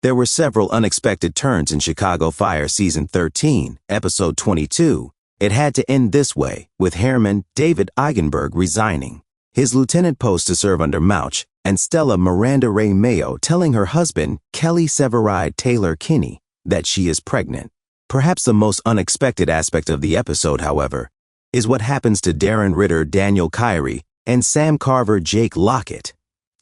There were several unexpected turns in Chicago Fire Season 13, Episode 22. It had to end this way, with Hairman David Eigenberg resigning his lieutenant post to serve under Mouch, and Stella Miranda Ray Mayo telling her husband, Kelly Severide Taylor Kinney, that she is pregnant. Perhaps the most unexpected aspect of the episode, however, is what happens to Darren Ritter Daniel Kyrie and Sam Carver Jake Lockett,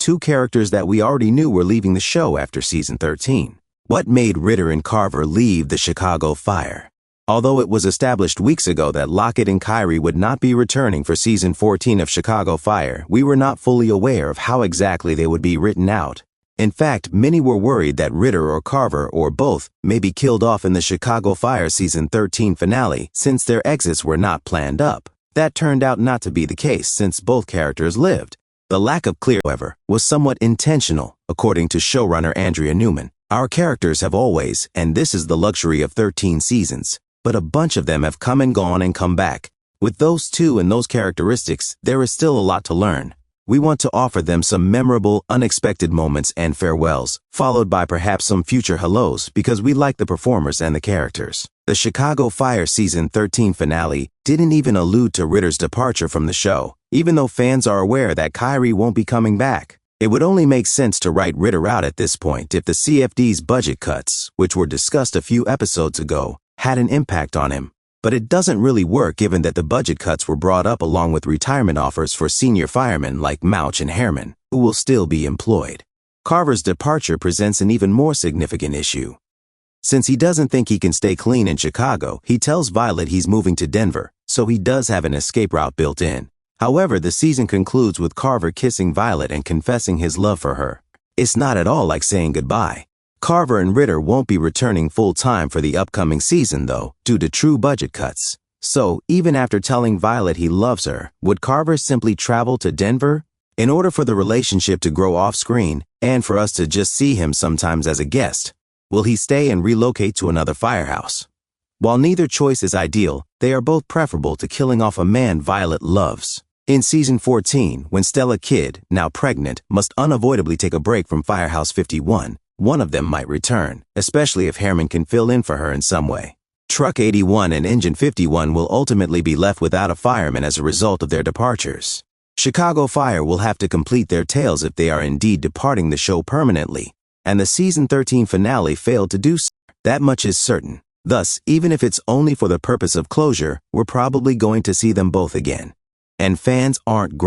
two characters that we already knew were leaving the show after Season 13. What made Ritter and Carver leave the Chicago Fire? Although it was established weeks ago that Lockett and Kyrie would not be returning for Season 14 of Chicago Fire, we were not fully aware of how exactly they would be written out. In fact, many were worried that Ritter or Carver or both may be killed off in the Chicago Fire Season 13 finale since their exits were not planned up. That turned out not to be the case since both characters lived. The lack of clear, however, was somewhat intentional, according to showrunner Andrea Newman. Our characters have always, and this is the luxury of 13 seasons, but a bunch of them have come and gone and come back. With those two and those characteristics, there is still a lot to learn. We want to offer them some memorable, unexpected moments and farewells, followed by perhaps some future hellos because we like the performers and the characters. The Chicago Fire Season 13 finale didn't even allude to Ritter's departure from the show, even though fans are aware that Kyrie won't be coming back. It would only make sense to write Ritter out at this point if the CFD's budget cuts, which were discussed a few episodes ago, had an impact on him. But it doesn't really work given that the budget cuts were brought up along with retirement offers for senior firemen like Mouch and Hairman, who will still be employed. Carver's departure presents an even more significant issue. Since he doesn't think he can stay clean in Chicago, he tells Violet he's moving to Denver, so he does have an escape route built in. However, the season concludes with Carver kissing Violet and confessing his love for her. It's not at all like saying goodbye. Carver and Ritter won't be returning full-time for the upcoming season, though, due to true budget cuts. So, even after telling Violet he loves her, would Carver simply travel to Denver? In order for the relationship to grow off-screen, and for us to just see him sometimes as a guest, will he stay and relocate to another firehouse? While neither choice is ideal, they are both preferable to killing off a man Violet loves. In Season 14, when Stella Kidd, now pregnant, must unavoidably take a break from Firehouse 51, one of them might return, especially if Hairman can fill in for her in some way. Truck 81 and Engine 51 will ultimately be left without a fireman as a result of their departures. Chicago Fire will have to complete their tales if they are indeed departing the show permanently, and the Season 13 finale failed to do so. That much is certain. Thus, even if it's only for the purpose of closure, we're probably going to see them both again. And fans aren't